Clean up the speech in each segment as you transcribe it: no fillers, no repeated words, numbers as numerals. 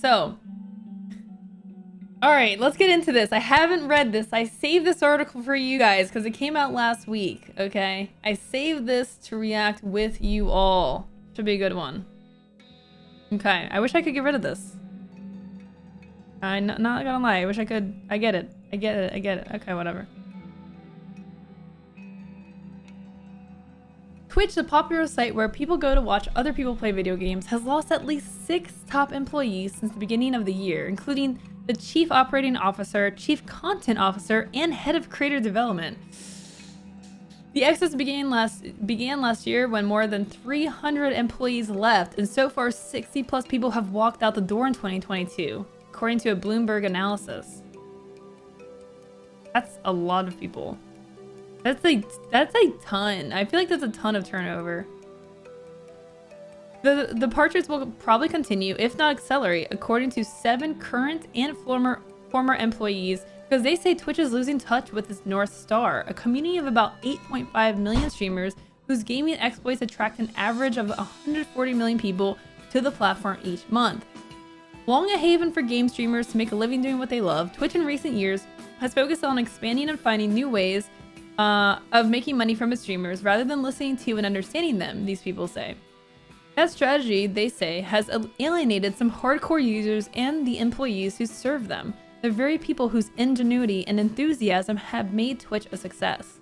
So, all right, let's get into this. I haven't read this. I saved this article for you guys because it came out last week, okay? I saved this to react with you all. Should be a good one. Okay, I wish I could get rid of this. I'm not gonna lie, I wish I could. I get it. I get it. I get it. Okay, whatever. Twitch, the popular site where people go to watch other people play video games, has lost at least 6 top employees since the beginning of the year, including the Chief Operating Officer, Chief Content Officer, and Head of Creator Development. The exodus began last year when more than 300 employees left, and so far 60 plus people have walked out the door in 2022, according to a Bloomberg analysis. That's a lot of people. That's a ton. I feel like that's a ton of turnover. The departures will probably continue, if not accelerate, according to 7 current and former employees, because they say Twitch is losing touch with its North Star, a community of about 8.5 million streamers whose gaming exploits attract an average of 140 million people to the platform each month. Long a haven for game streamers to make a living doing what they love, Twitch in recent years has focused on expanding and finding new ways of making money from its streamers rather than listening to and understanding them, these people say. That strategy, they say, has alienated some hardcore users and the employees who serve them, the very people whose ingenuity and enthusiasm have made Twitch a success.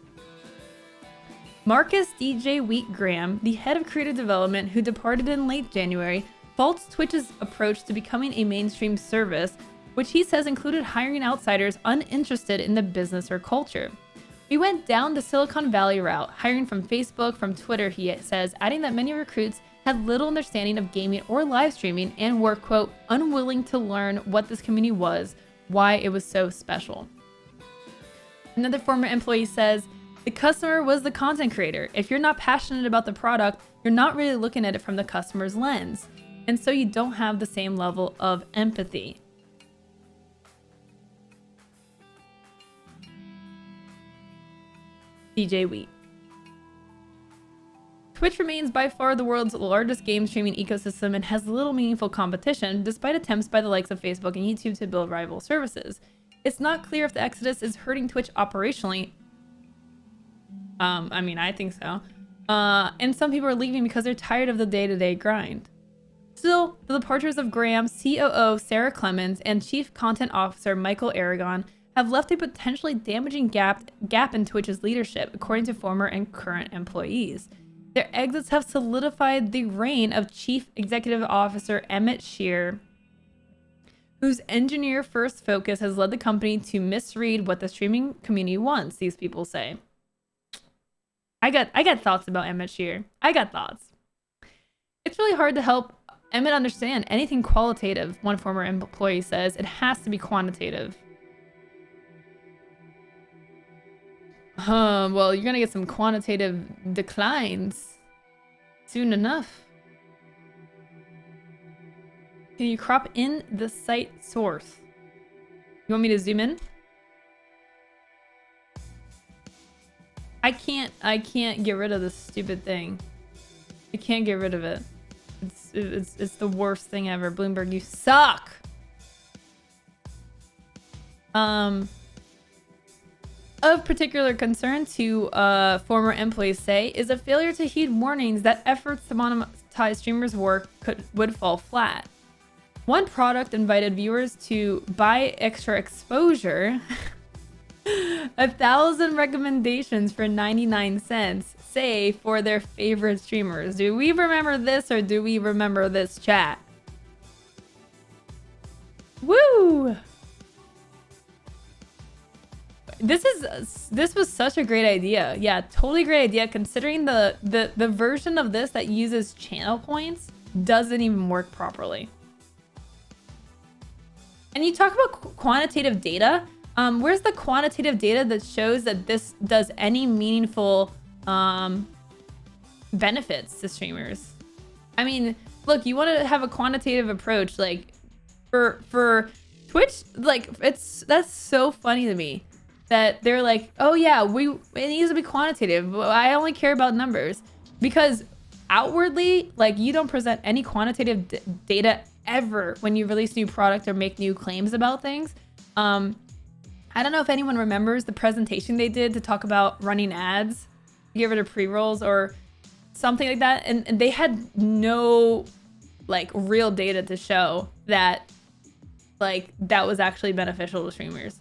Marcus DJ Wheat Graham, the head of creative development who departed in late January, faults Twitch's approach to becoming a mainstream service, which he says included hiring outsiders uninterested in the business or culture. We went down the Silicon Valley route, hiring from Facebook, from Twitter, he says, adding that many recruits had little understanding of gaming or live streaming and were, quote, unwilling to learn what this community was, why it was so special. Another former employee says, the customer was the content creator. If you're not passionate about the product, you're not really looking at it from the customer's lens. And so you don't have the same level of empathy. DJ Wheat. Twitch remains by far the world's largest game streaming ecosystem and has little meaningful competition, despite attempts by the likes of Facebook and YouTube to build rival services. It's not clear if the exodus is hurting Twitch operationally. I mean, I think so. And some people are leaving because they're tired of the day-to-day grind. Still, the departures of Graham, COO Sarah Clemens, and Chief Content Officer Michael Aragon have left a potentially damaging gap in Twitch's leadership, according to former and current employees. Their exits have solidified the reign of Chief Executive Officer Emmett Shear, whose engineer-first focus has led the company to misread what the streaming community wants, these people say. I got thoughts about Emmett Shear. I got thoughts. It's really hard to help Emmett understand anything qualitative, one former employee says. It has to be quantitative. Well, you're gonna get some quantitative declines soon enough. Can you crop in the site source? You want me to zoom in? I can't get rid of this stupid thing. I can't get rid of it. It's the worst thing ever. Bloomberg, you suck. Of particular concern to former employees say is a failure to heed warnings that efforts to monetize streamers' work would fall flat. One product invited viewers to buy extra exposure. 1,000 recommendations for 99 cents, say, for their favorite streamers. Do we remember this or do we remember this, chat? Woo! This was such a great idea. Yeah, totally great idea, considering the version of this that uses channel points doesn't even work properly. And you talk about quantitative data. Where's the quantitative data that shows that this does any meaningful benefits to streamers? I mean, look, you want to have a quantitative approach, like for Twitch, like that's so funny to me that they're like, oh yeah, it needs to be quantitative. I only care about numbers, because outwardly, like, you don't present any quantitative data ever when you release new product or make new claims about things. I don't know if anyone remembers the presentation they did to talk about running ads, get rid of pre-rolls or something like that. And they had no like real data to show that like that was actually beneficial to streamers,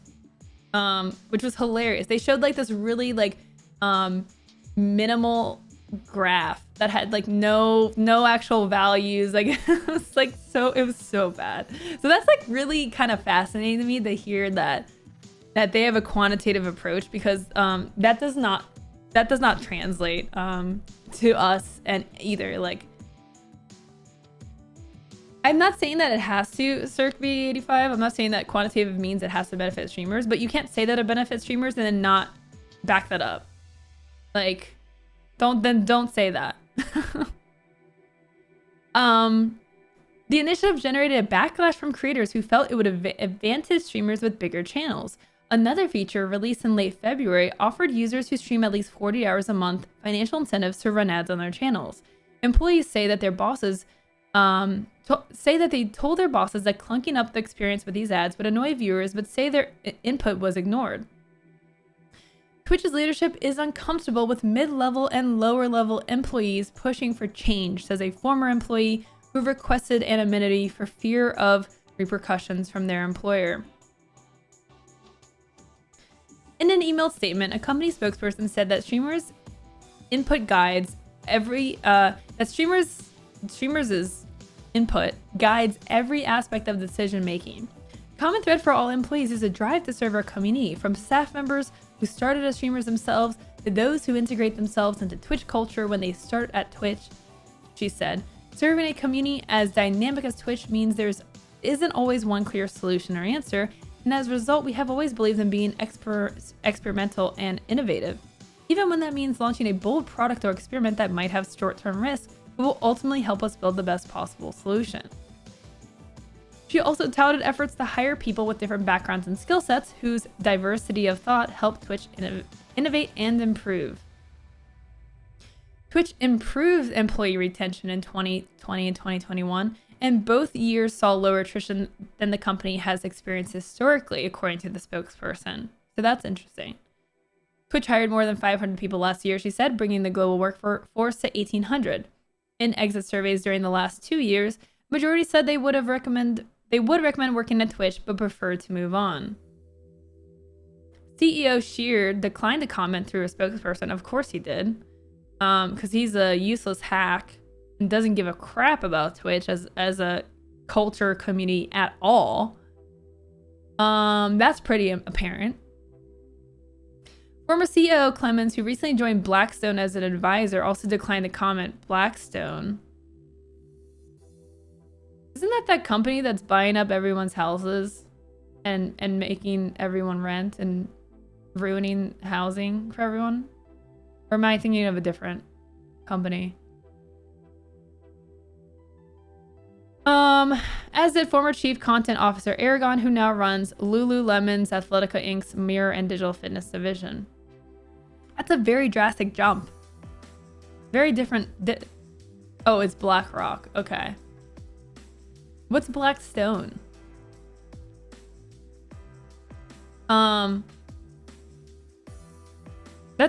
which was hilarious. They showed like this really like minimal graph that had like no actual values. Like it was like it was so bad. So that's like really kind of fascinating to me to hear that they have a quantitative approach, because that does not translate to us and either. Like, I'm not saying that it has to circ B85. I'm not saying that quantitative means it has to benefit streamers, but you can't say that it benefits streamers and then not back that up. Like, don't say that. The initiative generated a backlash from creators who felt it would advantage streamers with bigger channels. Another feature released in late February offered users who stream at least 40 hours a month financial incentives to run ads on their channels. Employees say that their bosses they told their bosses that clunking up the experience with these ads would annoy viewers, but say their input was ignored. Twitch's leadership is uncomfortable with mid-level and lower-level employees pushing for change, says a former employee who requested anonymity for fear of repercussions from their employer. In an emailed statement, a company spokesperson said that streamers' input guides streamers' input guides every aspect of decision making. Common thread for all employees is a drive to serve our community, from staff members who started as streamers themselves to those who integrate themselves into Twitch culture when they start at Twitch, she said. Serving a community as dynamic as Twitch means there isn't always one clear solution or answer, and as a result, we have always believed in being experimental and innovative. Even when that means launching a bold product or experiment that might have short-term risk, it will ultimately help us build the best possible solution. She also touted efforts to hire people with different backgrounds and skill sets whose diversity of thought help Twitch innovate and improve. Twitch improved employee retention in 2020 and 2021, and both years saw lower attrition than the company has experienced historically, according to the spokesperson. So that's interesting. Twitch hired more than 500 people last year, she said, bringing the global workforce to 1,800. In exit surveys during the last 2 years, majority said they would recommend working at Twitch, but preferred to move on. CEO Shear declined to comment through a spokesperson. Of course he did, because he's a useless hack and doesn't give a crap about Twitch as a culture community at all. That's pretty apparent. Former CEO Clemens, who recently joined Blackstone as an advisor, also declined to comment. Blackstone? Isn't that company that's buying up everyone's houses and making everyone rent and ruining housing for everyone? Or am I thinking of a different company? As did former chief content officer Aragon, who now runs Lululemon's Athletica Inc.'s mirror and digital fitness division. That's a very drastic jump. Very different. Oh, it's BlackRock. Okay. What's Blackstone? That's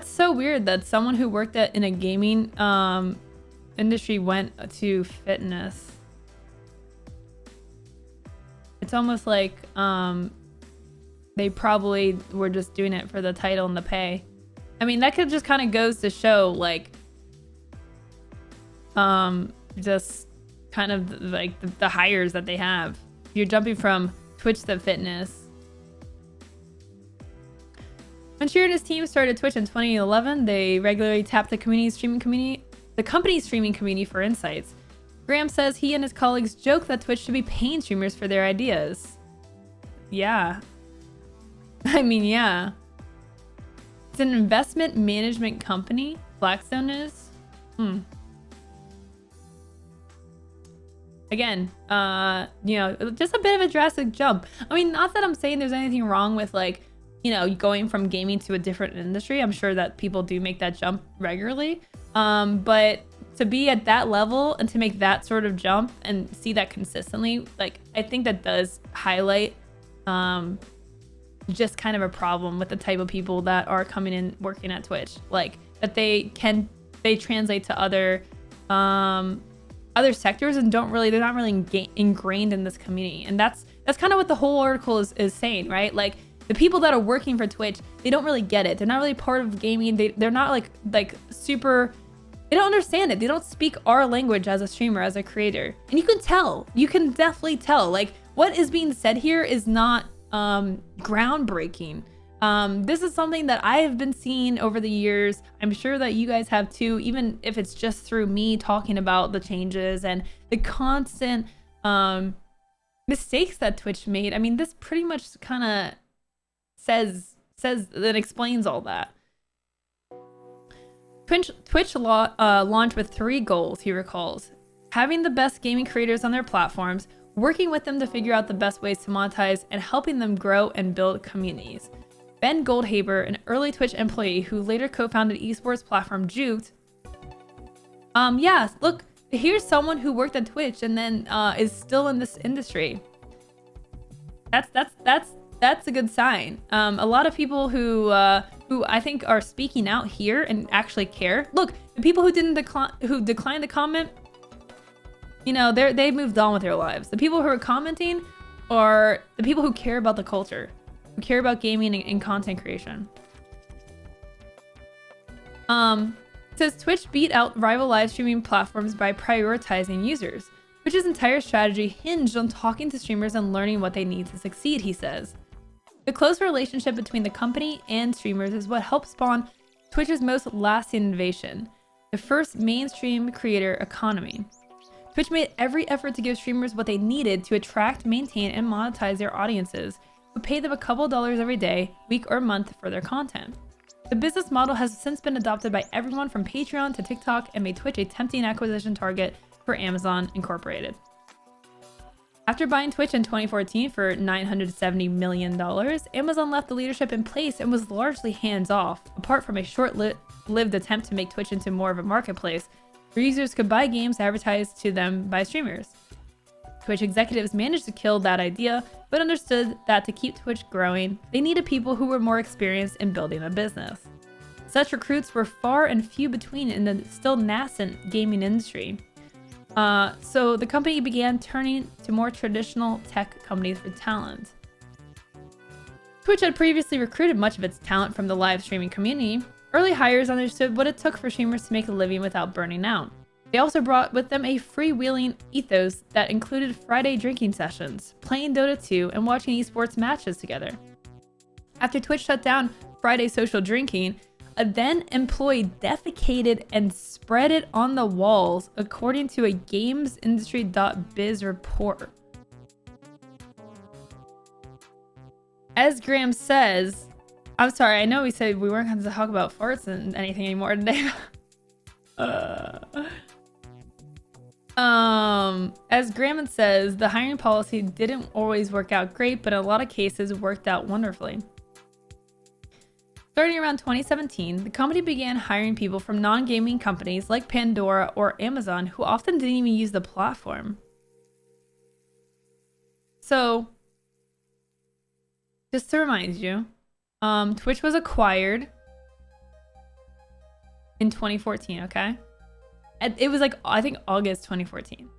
so weird that someone who worked in a gaming industry went to fitness. It's almost like they probably were just doing it for the title and the pay. I mean, that could just kind of goes to show, like, just kind of like the hires that they have. You're jumping from Twitch to fitness. When Shear and his team started Twitch in 2011, they regularly tapped the company's streaming community for insights. Graham says he and his colleagues joke that Twitch should be paying streamers for their ideas. Yeah. I mean, yeah. It's an investment management company, Blackstone is. Again, just a bit of a drastic jump. I mean, not that I'm saying there's anything wrong with, like, going from gaming to a different industry. I'm sure that people do make that jump regularly. But to be at that level and to make that sort of jump and see that consistently, like, I think that does highlight just kind of a problem with the type of people that are coming in working at Twitch, like that they translate to other sectors and they're not really ingrained in this community. And that's kind of what the whole article is saying, right? Like, the people that are working for Twitch, they don't really get it. They're not really part of gaming. They're not like super, they don't understand it. They don't speak our language as a streamer, as a creator. And you can tell, you can definitely tell, like, what is being said here is not groundbreaking. This is something that I have been seeing over the years. I'm sure that you guys have too, even if it's just through me talking about the changes and the constant mistakes that Twitch made. I mean, this pretty much kind of says that explains all that. Twitch launched with 3 goals, he recalls: having the best gaming creators on their platforms, working with them to figure out the best ways to monetize, and helping them grow and build communities. Ben Goldhaber, an early Twitch employee who later co-founded esports platform Juked. Yeah, look, here's someone who worked at Twitch and then is still in this industry. That's a good sign. A lot of people who I think are speaking out here and actually care. Look, the people who declined to comment, you know, they moved on with their lives. The people who are commenting are the people who care about the culture, who care about gaming and content creation. Says Twitch beat out rival live streaming platforms by prioritizing users. Twitch's entire strategy hinged on talking to streamers and learning what they need to succeed, he says. The close relationship between the company and streamers is what helped spawn Twitch's most lasting innovation, the first mainstream creator economy. Twitch made every effort to give streamers what they needed to attract, maintain, and monetize their audiences, who pay them a couple dollars every day, week, or month for their content. The business model has since been adopted by everyone from Patreon to TikTok and made Twitch a tempting acquisition target for Amazon Incorporated. After buying Twitch in 2014 for $970 million, Amazon left the leadership in place and was largely hands-off, apart from a short-lived attempt to make Twitch into more of a marketplace where users could buy games advertised to them by streamers. Twitch executives managed to kill that idea, but understood that to keep Twitch growing, they needed people who were more experienced in building a business. Such recruits were far and few between in the still nascent gaming industry. So the company began turning to more traditional tech companies for talent. Twitch had previously recruited much of its talent from the live streaming community. Early hires understood what it took for streamers to make a living without burning out. They also brought with them a freewheeling ethos that included Friday drinking sessions, playing Dota 2, and watching esports matches together. After Twitch shut down Friday social drinking, a then employee defecated and spread it on the walls, according to a GamesIndustry.biz report. As Graham says, I'm sorry, I know we said we weren't going to talk about farts and anything anymore today. As Graham says, the hiring policy didn't always work out great, but in a lot of cases worked out wonderfully. Starting around 2017, the company began hiring people from non-gaming companies like Pandora or Amazon who often didn't even use the platform. So, just to remind you, Twitch was acquired in 2014, okay? It was like, I think August 2014.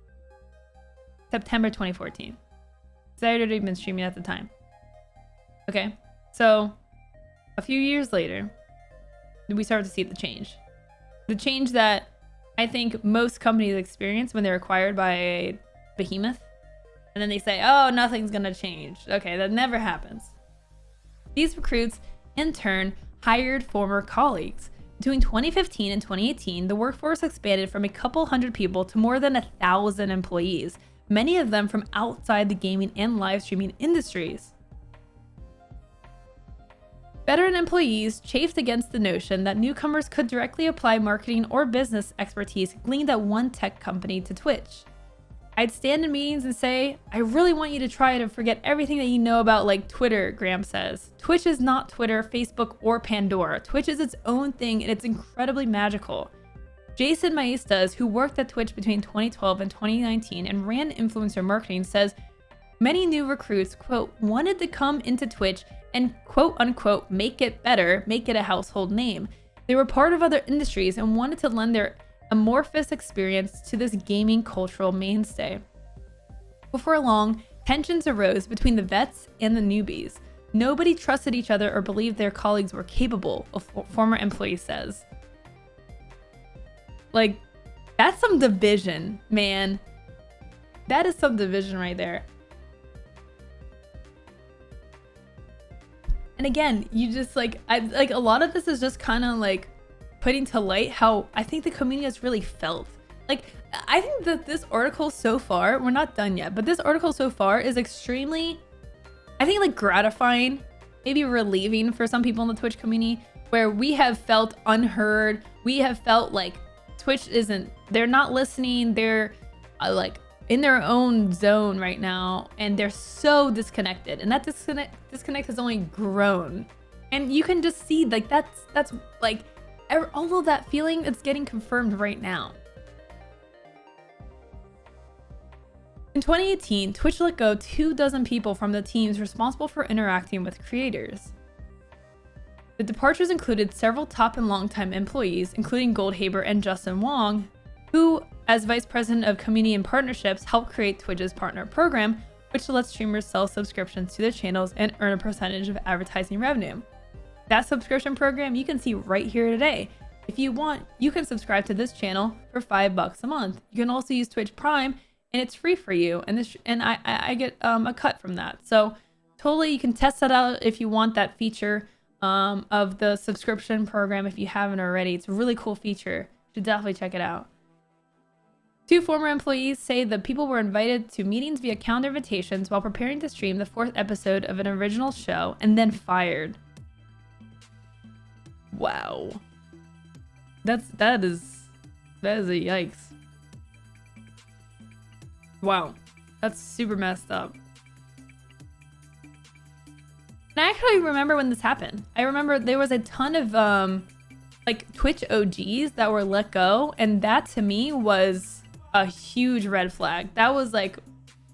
September 2014. Because I had already been streaming at the time. Okay, so a few years later, we started to see the change. The change that I think most companies experience when they're acquired by a behemoth. And then they say, oh, nothing's gonna change. Okay, that never happens. These recruits, in turn, hired former colleagues. Between 2015 and 2018, the workforce expanded from a couple hundred people to more than 1,000 employees, many of them from outside the gaming and live streaming industries. Veteran employees chafed against the notion that newcomers could directly apply marketing or business expertise gleaned at one tech company to Twitch. I'd stand in meetings and say, I really want you to try to forget everything that you know about like Twitter, Graham says. Twitch is not Twitter, Facebook, or Pandora. Twitch is its own thing and it's incredibly magical. Jason Maestas, who worked at Twitch between 2012 and 2019 and ran influencer marketing, says many new recruits, quote, wanted to come into Twitch and quote unquote make it better, make it a household name. They were part of other industries and wanted to lend their amorphous experience to this gaming cultural mainstay. Before long, tensions arose between the vets and the newbies. Nobody trusted each other or believed their colleagues were capable, a former employee says. Like, that's some division, man. That is some division right there. And again, you just like a lot of this is just kind of like putting to light how I think the community has really felt. Like, I think that this article so far, we're not done yet, but this article so far is extremely, I think, like gratifying, maybe relieving for some people in the Twitch community, where we have felt unheard. We have felt like Twitch they're not listening. They're like in their own zone right now, and they're so disconnected. And that disconnect has only grown. And you can just see like that's like all of that feeling, it's getting confirmed right now. In 2018, Twitch let go 24 people from the teams responsible for interacting with creators. The departures included several top and longtime employees, including Goldhaber and Justin Wong, who, as Vice President of Community and Partnerships, helped create Twitch's partner program, which lets streamers sell subscriptions to their channels and earn a percentage of advertising revenue. That subscription program you can see right here today. If you want, you can subscribe to this channel for $5 a month. You can also use Twitch Prime, and it's free for you, and I get a cut from that. So totally, you can test that out if you want that feature of the subscription program if you haven't already. It's a really cool feature. You should definitely check it out. 2 former employees say the people were invited to meetings via calendar invitations while preparing to stream the 4th episode of an original show and then fired. Wow. That is a yikes. Wow, that's super messed up. And I actually remember when this happened. I remember there was a ton of like Twitch OGs that were let go, and that to me was a huge red flag. That was like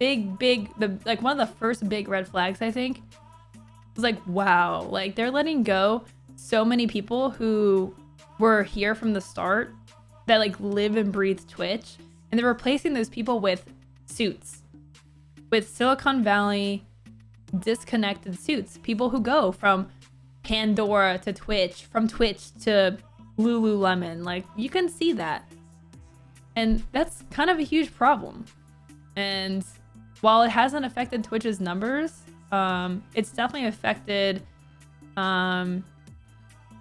like one of the first big red flags, I think. It was like, wow, like they're letting go so many people who were here from the start, that like live and breathe Twitch, and they're replacing those people with suits, with Silicon Valley disconnected suits, people who go from Pandora to Twitch, from Twitch to Lululemon. Like, you can see that, and that's kind of a huge problem. And while it hasn't affected Twitch's numbers, it's definitely affected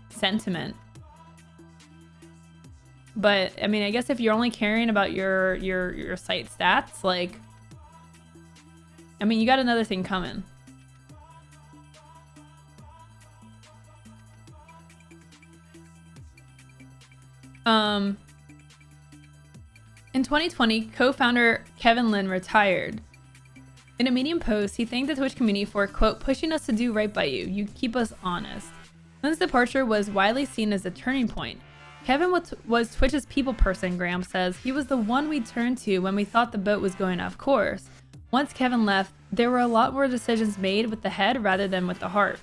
sentiment. But I mean, I guess if you're only caring about your site stats, like, I mean, you got another thing coming. In 2020, co-founder Kevin Lin retired. In a Medium post, he thanked the Twitch community for, quote, pushing us to do right by you. You keep us honest. Lin's departure was widely seen as a turning point. Kevin was Twitch's people person, Graham says. He was the one we turned to when we thought the boat was going off course. Once Kevin left, there were a lot more decisions made with the head rather than with the heart.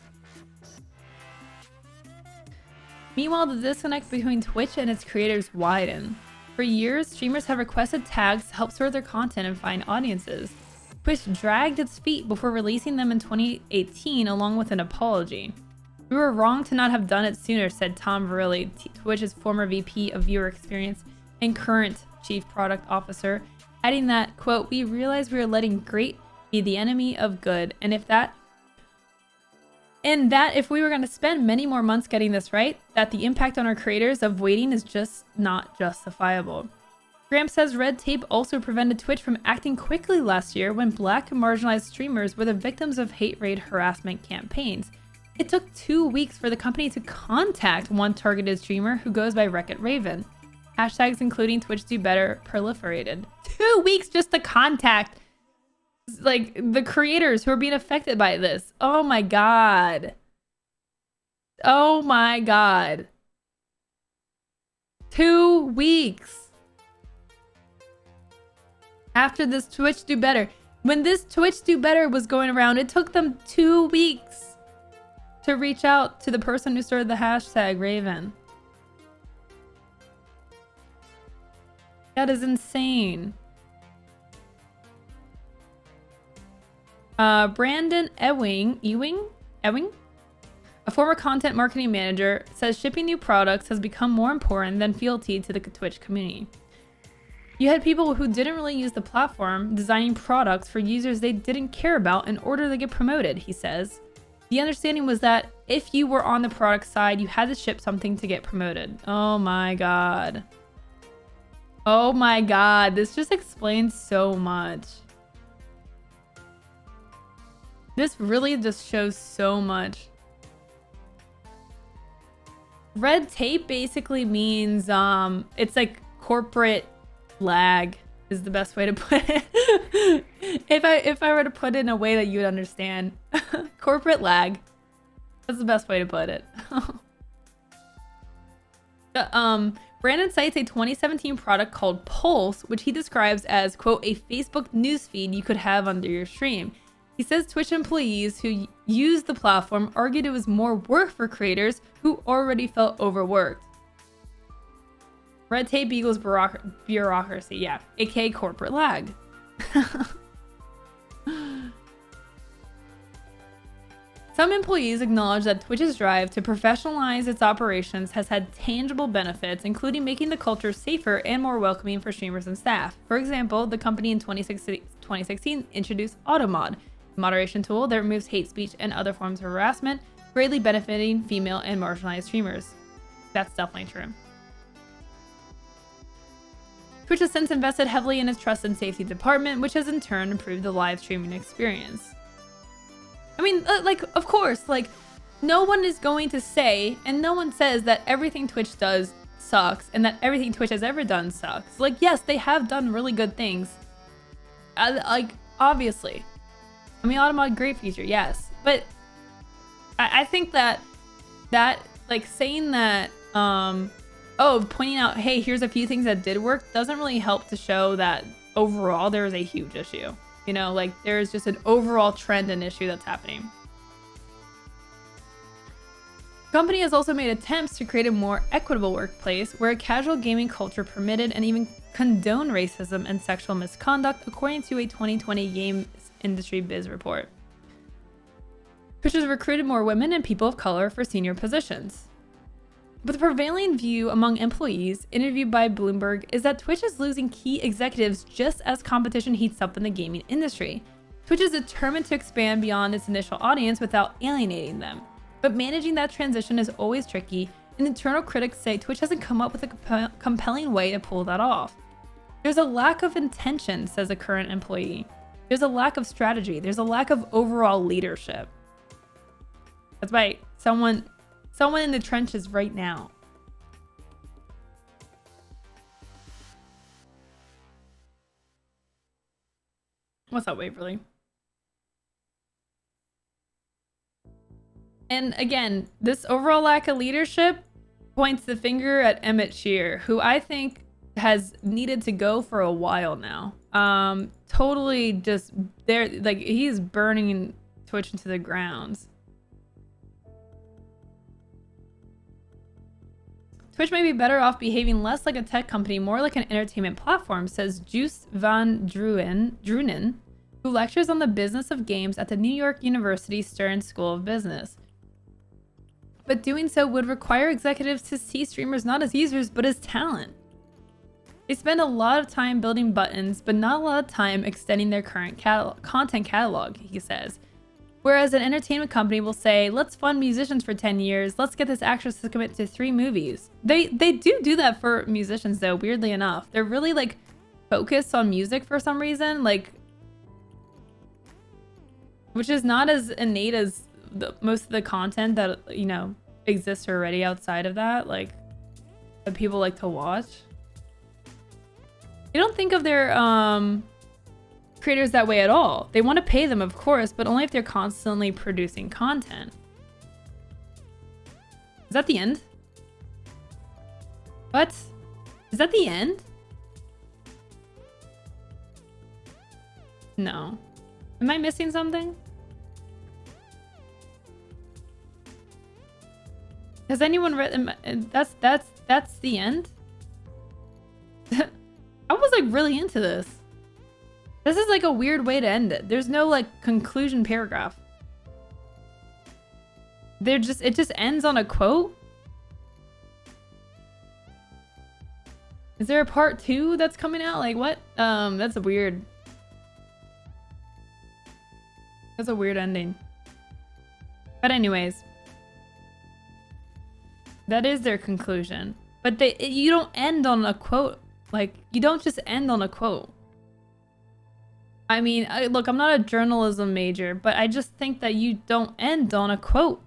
Meanwhile, the disconnect between Twitch and its creators widened. For years, streamers have requested tags to help sort their content and find audiences. Twitch dragged its feet before releasing them in 2018 along with an apology. We were wrong to not have done it sooner, said Tom Verrilli, Twitch's former VP of Viewer Experience and current Chief Product Officer, adding that, quote, we realized we were letting great be the enemy of good, and that if we were going to spend many more months getting this right, that the impact on our creators of waiting is just not justifiable. Graham says red tape also prevented Twitch from acting quickly last year when Black and marginalized streamers were the victims of hate raid harassment campaigns. It took 2 weeks for the company to contact one targeted streamer who goes by Wreck-It Raven. Hashtags including Twitch Do Better proliferated. 2 weeks just to contact like the creators who are being affected by this. Oh my god. Oh my god. 2 weeks. After this Twitch Do Better. When this Twitch Do Better was going around, it took them 2 weeks to reach out to the person who started the hashtag Raven. That is insane. Brandon Ewing, a former content marketing manager, says shipping new products has become more important than fealty to the Twitch community. You had people who didn't really use the platform designing products for users they didn't care about in order to get promoted, he says. The understanding was that if you were on the product side, you had to ship something to get promoted. Oh my god. Oh my god, this just explains so much. This really just shows so much. Red tape basically means it's like corporate lag is the best way to put it. if I were to put it in a way that you would understand. Corporate lag. That's the best way to put it. Brandon cites a 2017 product called Pulse, which he describes as, quote, a Facebook newsfeed you could have under your stream. He says Twitch employees who used the platform argued it was more work for creators who already felt overworked. Red tape equals bureaucracy, yeah, aka corporate lag. Some employees acknowledge that Twitch's drive to professionalize its operations has had tangible benefits, including making the culture safer and more welcoming for streamers and staff. For example, the company in 2016 introduced AutoMod, a moderation tool that removes hate speech and other forms of harassment, greatly benefiting female and marginalized streamers. That's definitely true. Twitch has since invested heavily in its trust and safety department, which has in turn improved the live streaming experience. I mean, like, of course, like, no one is going to say, and no one says that everything Twitch does sucks and that everything Twitch has ever done sucks. Like, yes, they have done really good things. Like, obviously. I mean, AutoMod, great feature, yes. But I think that, like, saying that, pointing out, hey, here's a few things that did work doesn't really help to show that overall there is a huge issue. You know, like, there's just an overall trend and issue that's happening. The company has also made attempts to create a more equitable workplace where a casual gaming culture permitted and even condoned racism and sexual misconduct, according to a 2020 Games Industry Biz report. Twitch has recruited more women and people of color for senior positions. But the prevailing view among employees interviewed by Bloomberg is that Twitch is losing key executives just as competition heats up in the gaming industry. Twitch is determined to expand beyond its initial audience without alienating them. But managing that transition is always tricky, and internal critics say Twitch hasn't come up with a compelling way to pull that off. There's a lack of intention, says a current employee. There's a lack of strategy. There's a lack of overall leadership. That's right. Someone in the trenches right now. What's up, Waverly? And again, this overall lack of leadership points the finger at Emmett Shear, who I think has needed to go for a while now. Totally just there, like, he's burning Twitch into the ground. Twitch may be better off behaving less like a tech company, more like an entertainment platform, says Juice van Drunen, who lectures on the business of games at the New York University Stern School of Business. But doing so would require executives to see streamers not as users, but as talent. They spend a lot of time building buttons, but not a lot of time extending their current content catalog, he says. Whereas an entertainment company will say, let's fund musicians for 10 years, let's get this actress to commit to 3 movies. They do that for musicians, though, weirdly enough. They're really, like, focused on music for some reason, like, which is not as innate as most of the content that, you know, exists already outside of that, like, that people like to watch. You don't think of their, creators that way at all. They want to pay them, of course, but only if they're constantly producing content. Is that the end? What? Is that the end? No. Am I missing something? Has anyone read? That's the end. I was like really into this. This is like a weird way to end it. There's no like conclusion paragraph. It just ends on a quote. Is there a part 2 that's coming out? Like what? That's a weird. That's a weird ending. But anyways, that is their conclusion. But you don't end on a quote. Like you don't just end on a quote. I mean, look, I'm not a journalism major, but I just think that you don't end on a quote.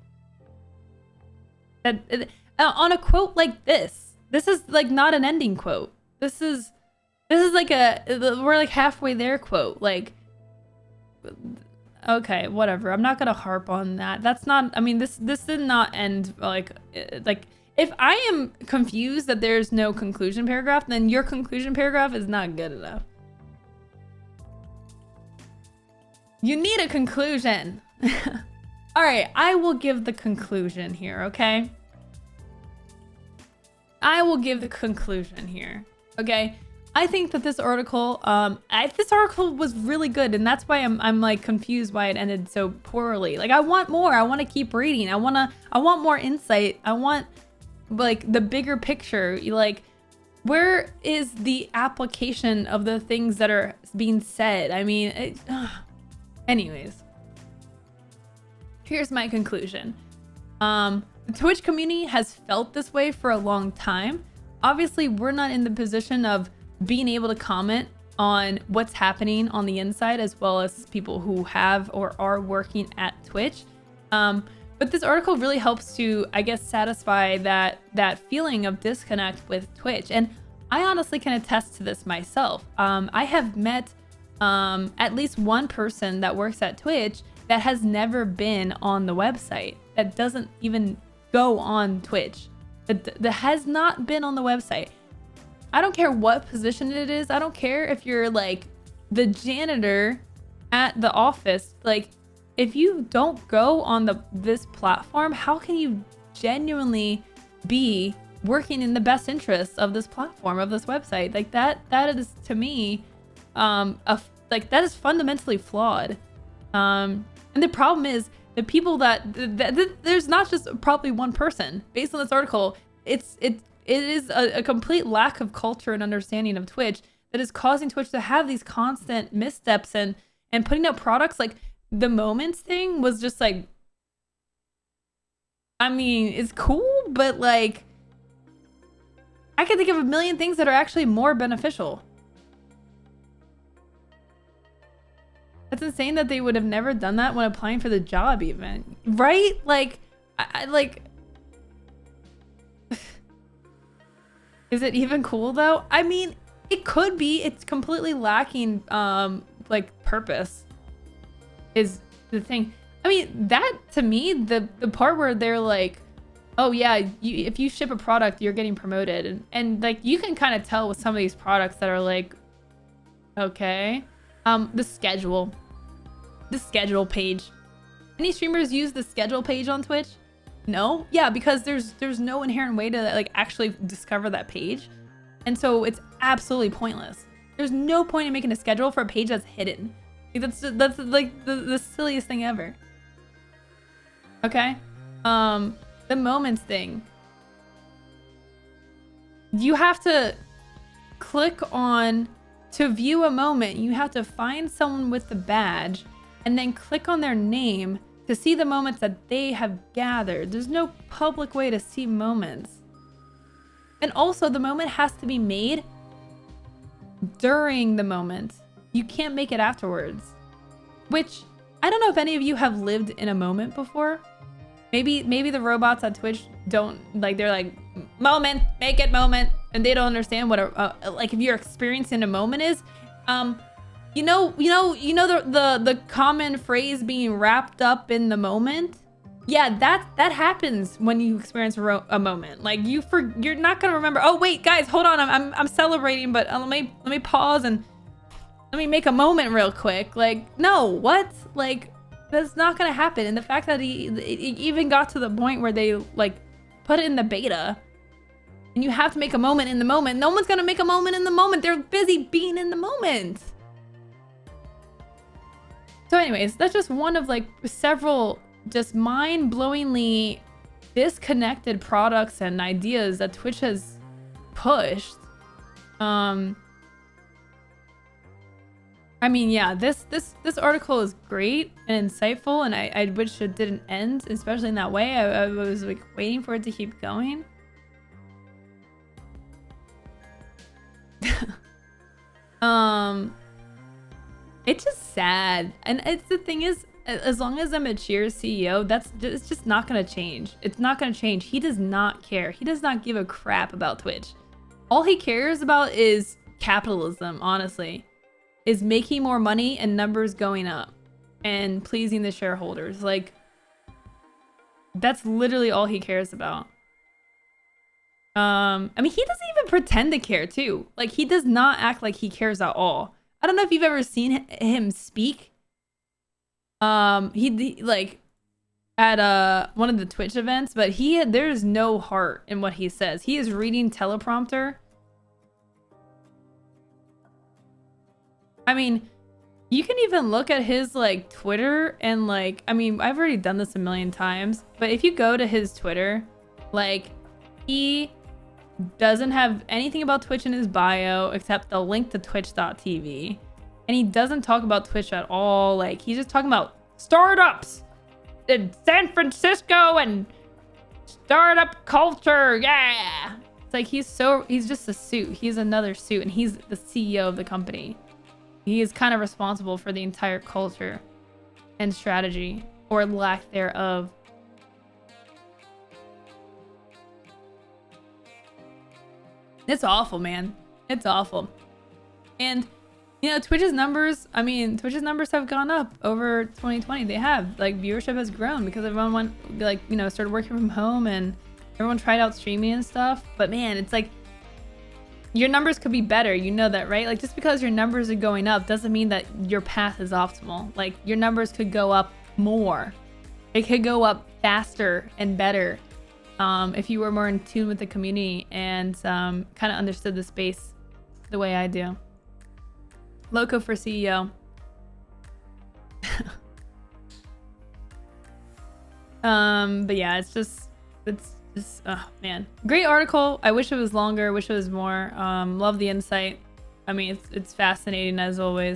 On a quote like this. This is like not an ending quote. This is like we're like halfway there quote. Like, okay, whatever. I'm not gonna harp on that. That's not. I mean, this did not end like. If I am confused that there's no conclusion paragraph, then your conclusion paragraph is not good enough. You need a conclusion. All right, I will give the conclusion here, okay? I will give the conclusion here, okay? I think that this article, this article was really good, and that's why I'm like confused why it ended so poorly. Like I want more. I want to keep reading. I want more insight. I want like the bigger picture. Like, where is the application of the things that are being said? I mean, anyways, here's my conclusion. The Twitch community has felt this way for a long time. Obviously, we're not in the position of being able to comment on what's happening on the inside, as well as people who have or are working at Twitch. But this article really helps to, I guess, satisfy that feeling of disconnect with Twitch. And I honestly can attest to this myself. I have met at least one person that works at Twitch that has never been on the website, that doesn't even go on Twitch, that has not been on the website. I don't care what position it is. I don't care if you're like the janitor at the office. Like, if you don't go on this platform, how can you genuinely be working in the best interests of this platform, of this website? Like that is, to me, like that is fundamentally flawed. And the problem is the people that there's not just probably one person. Based on this article, it is a complete lack of culture and understanding of Twitch that is causing Twitch to have these constant missteps and putting out products. Like the Moments thing was just like, I mean, it's cool, but like I can think of a million things that are actually more beneficial. That's insane that they would have never done that when applying for the job even, right? Like, I like, is it even cool though? I mean, it could be. It's completely lacking like purpose is the thing. I mean, that to me, the part where they're like, oh yeah, if you ship a product, you're getting promoted, and like you can kind of tell with some of these products that are like, okay, the schedule page. Any streamers use the schedule page on Twitch? No? Yeah, because there's no inherent way to like actually discover that page. And so it's absolutely pointless. There's no point in making a schedule for a page that's hidden. That's like the silliest thing ever. Okay? The Moments thing. You have to click on to view a moment. You have to find someone with the badge and then click on their name to see the moments that they have gathered. There's no public way to see moments. And also, the moment has to be made during the moment. You can't make it afterwards. Which, I don't know if any of you have lived in a moment before. Maybe the robots at Twitch don't, like, they're like, moment, make it moment. And they don't understand what like if you're experiencing a moment is. You know the common phrase being wrapped up in the moment? Yeah, that happens when you experience a moment. Like you're not gonna remember. Oh wait, guys, hold on. I'm celebrating, but let me pause and let me make a moment real quick. Like, no, what? Like, that's not gonna happen. And the fact that it even got to the point where they like put it in the beta, and you have to make a moment in the moment. No one's gonna make a moment in the moment. They're busy being in the moment. So anyways, that's just one of like several just mind-blowingly disconnected products and ideas that Twitch has pushed. I mean, yeah, this article is great and insightful, and I wish it didn't end, especially in that way. I was like waiting for it to keep going. It's just sad, and it's the thing is, as long as I'm a Cheers CEO, it's just not gonna change. It's not gonna change. He does not care. He does not give a crap about Twitch. All he cares about is capitalism, honestly. Is making more money and numbers going up and pleasing the shareholders. Like, that's literally all he cares about. I mean, he doesn't even pretend to care too. Like, he does not act like he cares at all. I don't know if you've ever seen him speak. He like at one of the Twitch events, but there's no heart in what he says. He is reading teleprompter. I mean, you can even look at his like Twitter and like, I mean, I've already done this a million times, but if you go to his Twitter, like, he doesn't have anything about Twitch in his bio except the link to twitch.tv. And he doesn't talk about Twitch at all. Like, he's just talking about startups in San Francisco and startup culture. Yeah. It's like he's just a suit. He's another suit, and he's the CEO of the company. He is kind of responsible for the entire culture and strategy, or lack thereof. It's awful, man. It's awful. And, you know, Twitch's numbers have gone up over 2020. They have. Like, viewership has grown because everyone went, like, you know, started working from home and everyone tried out streaming and stuff. But, man, it's like, your numbers could be better. You know that, right? Like, just because your numbers are going up doesn't mean that your path is optimal. Like, your numbers could go up more. It could go up faster and better. If you were more in tune with the community and kind of understood the space the way I do. Lowco for CEO. But yeah, it's just, oh man, great article. I wish it was longer. Wish it was more. Love the insight. I mean, it's fascinating as always.